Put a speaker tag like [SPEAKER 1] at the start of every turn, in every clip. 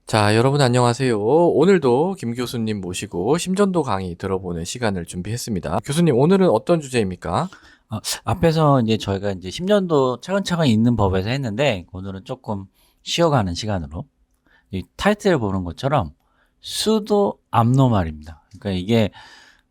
[SPEAKER 1] 자, 여러분 안녕하세요. 오늘도 김 교수님 모시고 심전도 강의 들어보는 시간을 준비했습니다. 교수님, 오늘은 어떤 주제입니까?
[SPEAKER 2] 앞에서 이제 저희가 이제 10년도 차근차근 있는 법에서 했는데, 오늘은 조금 쉬어가는 시간으로, 이 타이틀을 보는 것처럼, 수도 압노말입니다. 그러니까 이게,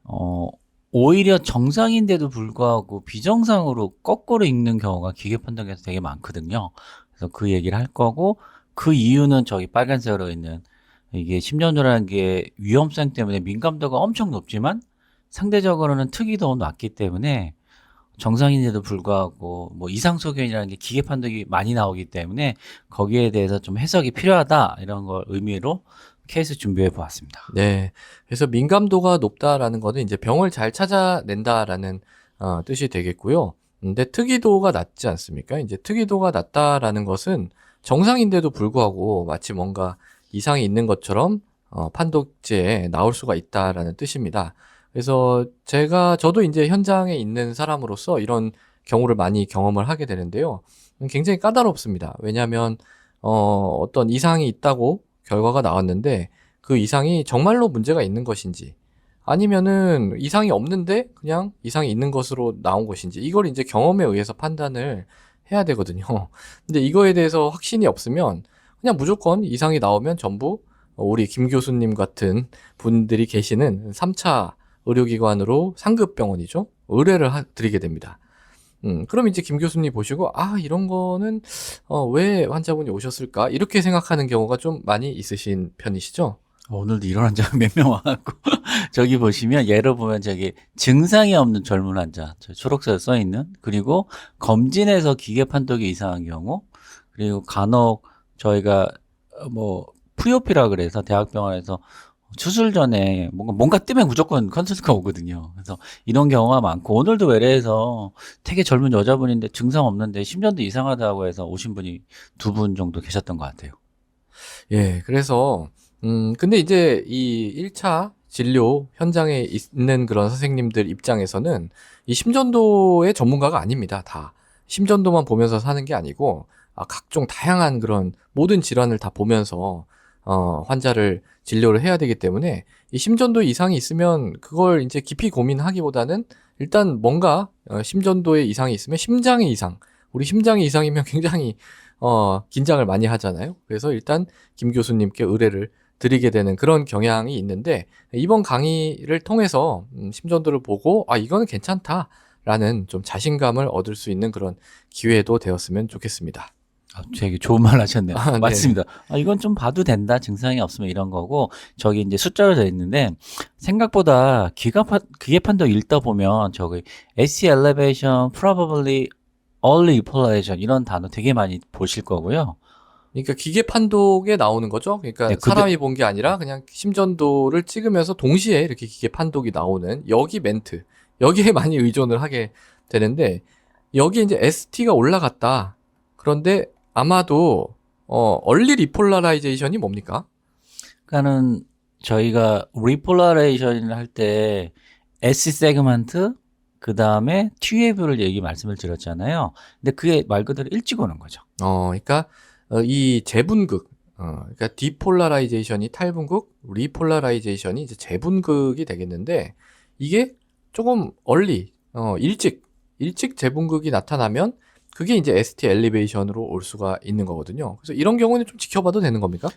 [SPEAKER 2] 어, 오히려 정상인데도 불구하고 비정상으로 거꾸로 읽는 경우가 기계 판독에서 되게 많거든요. 그래서 그 얘기를 할 거고, 그 이유는 저기 빨간색으로 있는, 이게 10년도라는 게 위험성 때문에 민감도가 엄청 높지만, 상대적으로는 특이도 낮기 때문에, 정상인데도 불구하고 뭐 이상 소견이라는 게 기계 판독이 많이 나오기 때문에 거기에 대해서 좀 해석이 필요하다, 이런 걸 의미로 케이스 준비해 보았습니다.
[SPEAKER 1] 네. 그래서 민감도가 높다라는 거는 이제 병을 잘 찾아낸다라는 뜻이 되겠고요. 근데 특이도가 낮지 않습니까? 이제 특이도가 낮다라는 것은 정상인데도 불구하고 마치 뭔가 이상이 있는 것처럼 판독지에 나올 수가 있다라는 뜻입니다. 그래서 저도 이제 현장에 있는 사람으로서 이런 경우를 많이 경험을 하게 되는데요. 굉장히 까다롭습니다. 왜냐하면 어떤 이상이 있다고 결과가 나왔는데 그 이상이 정말로 문제가 있는 것인지 아니면은 이상이 없는데 그냥 이상이 있는 것으로 나온 것인지 이걸 이제 경험에 의해서 판단을 해야 되거든요. 근데 이거에 대해서 확신이 없으면 그냥 무조건 이상이 나오면 전부 우리 김 교수님 같은 분들이 계시는 3차 의료기관으로 상급 병원이죠. 의뢰를 드리게 됩니다. 그럼 이제 김 교수님 보시고 이런 거는 왜 환자분이 오셨을까? 이렇게 생각하는 경우가 좀 많이 있으신 편이시죠?
[SPEAKER 2] 오늘도 이런 환자가 몇 명 와갖고 저기 보시면, 예를 보면 저기 증상이 없는 젊은 환자, 저 초록색에 써 있는, 그리고 검진에서 기계 판독이 이상한 경우, 그리고 간혹 저희가 뭐 프리오피라 그래서 대학병원에서 수술 전에 뭔가 뜨면 무조건 컨설트가 오거든요. 그래서 이런 경우가 많고, 오늘도 외래에서 되게 젊은 여자분인데 증상 없는데 10년도 이상하다고 해서 오신 분이 2분 정도 계셨던 것 같아요.
[SPEAKER 1] 예, 그래서 근데 이제 이 1차 진료 현장에 있는 그런 선생님들 입장에서는 이 심전도의 전문가가 아닙니다. 다. 심전도만 보면서 사는 게 아니고 각종 다양한 그런 모든 질환을 다 보면서 환자를 진료를 해야 되기 때문에 이 심전도 이상이 있으면 그걸 이제 깊이 고민하기보다는 일단 뭔가 심전도에 이상이 있으면 심장의 이상, 우리 심장의 이상이면 굉장히 긴장을 많이 하잖아요. 그래서 일단 김 교수님께 의뢰를 드리게 되는 그런 경향이 있는데 이번 강의를 통해서 심전도를 보고 이거는 괜찮다라는 좀 자신감을 얻을 수 있는 그런 기회도 되었으면 좋겠습니다.
[SPEAKER 2] 되게 좋은 말 하셨네요.
[SPEAKER 1] 네.
[SPEAKER 2] 맞습니다. 이건 좀 봐도 된다, 증상이 없으면, 이런 거고, 저기 이제 숫자로 되어 있는데, 생각보다 기계 판독 읽다 보면, 저기, ST elevation, probably early repolation, 이런 단어 되게 많이 보실 거고요.
[SPEAKER 1] 그러니까 기계 판독에 나오는 거죠. 그러니까
[SPEAKER 2] 네,
[SPEAKER 1] 사람이 본 게 아니라 그냥 심전도를 찍으면서 동시에 이렇게 기계 판독이 나오는 여기 멘트, 여기에 많이 의존을 하게 되는데 여기에 이제 ST가 올라갔다. 그런데 아마도 얼리 리폴라라이제이션이 뭡니까?
[SPEAKER 2] 그러니까는 저희가 repolation을 할 때, S 세그먼트, 그 다음에 TW를 말씀을 드렸잖아요. 근데 그게 말 그대로 일찍 오는 거죠.
[SPEAKER 1] 그러니까 이 재분극, 그러니까 디폴라라이제이션이 탈분극, 리폴라라이제이션이 이제 재분극이 되겠는데 이게 조금 일찍 재분극이 나타나면 그게 이제 ST 엘리베이션으로 올 수가 있는 거거든요. 그래서 이런 경우는 좀 지켜봐도 되는 겁니까?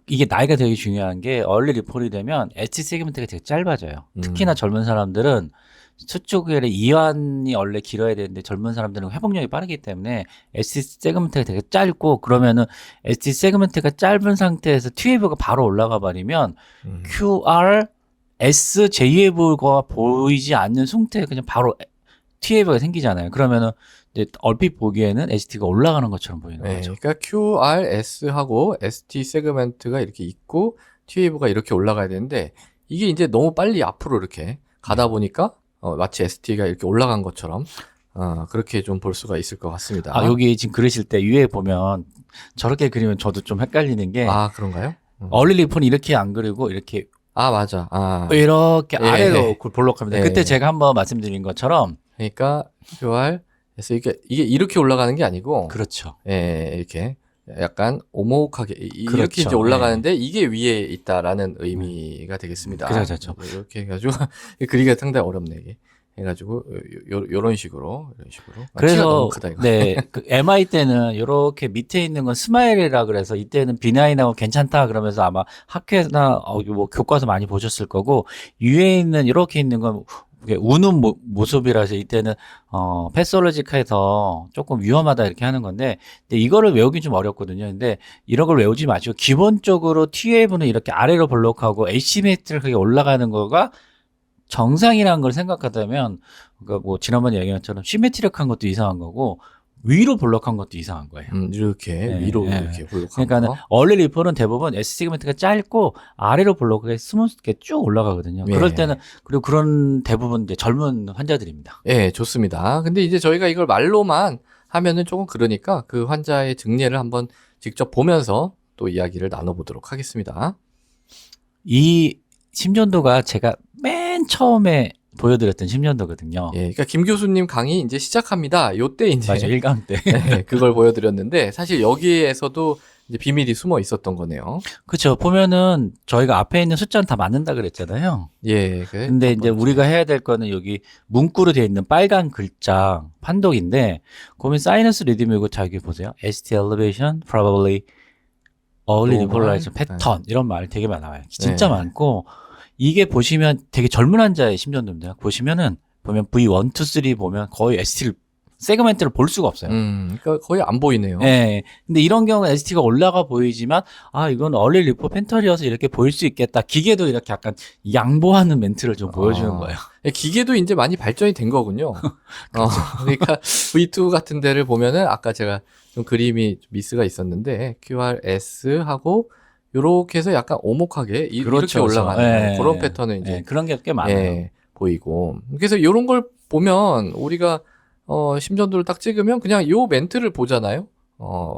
[SPEAKER 2] 이게 나이가 되게 중요한 게, 얼리 리폴이 되면 엣지 세그먼트가 되게 짧아져요. 특히나 젊은 사람들은 수축의 이완이 원래 길어야 되는데, 젊은 사람들은 회복력이 빠르기 때문에 엣지 세그먼트가 되게 짧고, 그러면은 엣지 세그먼트가 짧은 상태에서 T웨이브가 바로 올라가 버리면 QR, S, J웨이브가 보이지 않는 상태에 그냥 바로 T웨이브가 생기잖아요. 그러면은 이제 얼핏 보기에는 ST가 올라가는 것처럼 보이는
[SPEAKER 1] 네,
[SPEAKER 2] 거죠.
[SPEAKER 1] 그러니까 QRS하고 ST 세그멘트가 이렇게 있고 TW가 이렇게 올라가야 되는데 이게 이제 너무 빨리 앞으로 이렇게 가다 보니까 마치 ST가 이렇게 올라간 것처럼 그렇게 좀 볼 수가 있을 것 같습니다.
[SPEAKER 2] 여기 지금 그리실 때 위에 보면, 저렇게 그리면 저도 좀 헷갈리는 게,
[SPEAKER 1] 그런가요?
[SPEAKER 2] 얼리 리폰이 이렇게 안 그리고 이렇게
[SPEAKER 1] 맞아.
[SPEAKER 2] 이렇게
[SPEAKER 1] 예,
[SPEAKER 2] 아래로 볼록합니다.
[SPEAKER 1] 예.
[SPEAKER 2] 그때 제가 한번 말씀드린 것처럼.
[SPEAKER 1] 그러니까 QRS 이게 이렇게 올라가는 게 아니고
[SPEAKER 2] 그렇죠.
[SPEAKER 1] 예, 이렇게 약간 오목하게 이렇게
[SPEAKER 2] 그렇죠.
[SPEAKER 1] 이제 올라가는데 이게 위에 있다라는 의미가 되겠습니다.
[SPEAKER 2] 그렇죠.
[SPEAKER 1] 이렇게 해가지고 그리기가 상당히 어렵네 이게. 해가지고 요런 식으로 키가 너무
[SPEAKER 2] 그래서
[SPEAKER 1] 크다 이거.
[SPEAKER 2] 네, 그 MI 때는 이렇게 밑에 있는 건 스마일이라 그래서 이때는 비나인하고 괜찮다 그러면서 아마 학회나 뭐 교과서 많이 보셨을 거고 위에 있는 이렇게 있는 건 이게 우는 모습이라서 이때는 패솔로지카에서 조금 위험하다 이렇게 하는 건데 근데 이거를 외우기 좀 어렵거든요. 근데 이런 걸 외우지 마시고 기본적으로 TAV는 이렇게 아래로 블록하고 에시메트릭하게 올라가는 거가 정상이라는 걸 생각하다면 그러니까 뭐 지난번에 얘기한 것처럼 시메트릭한 것도 이상한 거고 위로 블록한 것도 이상한 거예요.
[SPEAKER 1] 이렇게
[SPEAKER 2] 네,
[SPEAKER 1] 위로
[SPEAKER 2] 네.
[SPEAKER 1] 이렇게 블록한
[SPEAKER 2] 그러니까는
[SPEAKER 1] 거.
[SPEAKER 2] 얼리 리플은 대부분 S 세그먼트가 짧고 아래로 블록하게 스무스하게 쭉 올라가거든요.
[SPEAKER 1] 예.
[SPEAKER 2] 그럴 때는 그리고 그런 대부분 이제 젊은 환자들입니다.
[SPEAKER 1] 예, 좋습니다. 근데 이제 저희가 이걸 말로만 하면은 조금 그러니까 그 환자의 증례를 한번 직접 보면서 또 이야기를 나눠보도록 하겠습니다.
[SPEAKER 2] 이 심전도가 제가 맨 처음에 보여드렸던 심전도거든요.
[SPEAKER 1] 예, 그러니까 김 교수님 강의 이제 시작합니다. 요때 이제
[SPEAKER 2] 맞아 1강 때.
[SPEAKER 1] 네, 그걸 보여드렸는데 사실 여기에서도 이제 비밀이 숨어 있었던 거네요.
[SPEAKER 2] 그렇죠. 보면은 저희가 앞에 있는 숫자는 다 맞는다 그랬잖아요.
[SPEAKER 1] 예,
[SPEAKER 2] 근데 이제 우리가 해야 될 거는 여기 문구로 되어 있는 빨간 글자 판독인데 그러면 사이너스 리듬이고 자 여기 보세요. ST elevation, probably early depolarization pattern 이런 말 되게 많아요. 진짜
[SPEAKER 1] 네.
[SPEAKER 2] 많고 이게 보시면 되게 젊은 환자의 심전도입니다. 보시면 V1, 2, 3 보면 거의 ST를 세그멘트를 볼 수가 없어요.
[SPEAKER 1] 그러니까 거의 안 보이네요.
[SPEAKER 2] 네. 근데 이런 경우는 ST가 올라가 보이지만, 아, 이건 얼리 리포 펜털이어서 이렇게 보일 수 있겠다. 기계도 이렇게 약간 양보하는 멘트를 좀 보여주는 거예요.
[SPEAKER 1] 기계도 이제 많이 발전이 된 거군요. 그러니까 V2 같은 데를 보면은 아까 제가 좀 그림이 미스가 있었는데 QRS 하고 요렇게 해서 약간 오목하게 이렇게 올라가는
[SPEAKER 2] 네.
[SPEAKER 1] 그런 패턴은 이제
[SPEAKER 2] 네. 그런 게 꽤 많아요.
[SPEAKER 1] 예, 보이고. 그래서 요런 걸 보면 우리가 심전도를 딱 찍으면 그냥 요 멘트를 보잖아요.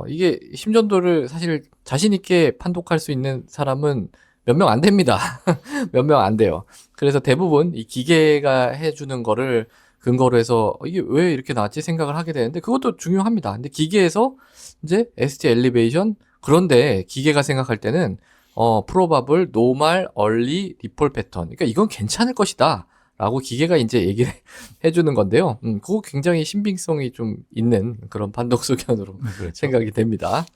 [SPEAKER 1] 이게 심전도를 사실 자신 있게 판독할 수 있는 사람은 몇 명 안 됩니다. 몇 명 안 돼요. 그래서 대부분 이 기계가 해주는 거를 근거로 해서 이게 왜 이렇게 나왔지 생각을 하게 되는데 그것도 중요합니다. 근데 기계에서 이제 ST 엘리베이션 그런데 기계가 생각할 때는 프로바블 노말 얼리 리폴 패턴. 그러니까 이건 괜찮을 것이다. 라고 기계가 이제 얘기를 해주는 건데요. 그거 굉장히 신빙성이 좀 있는 그런 판독 소견으로
[SPEAKER 2] 그렇죠.
[SPEAKER 1] 생각이 됩니다.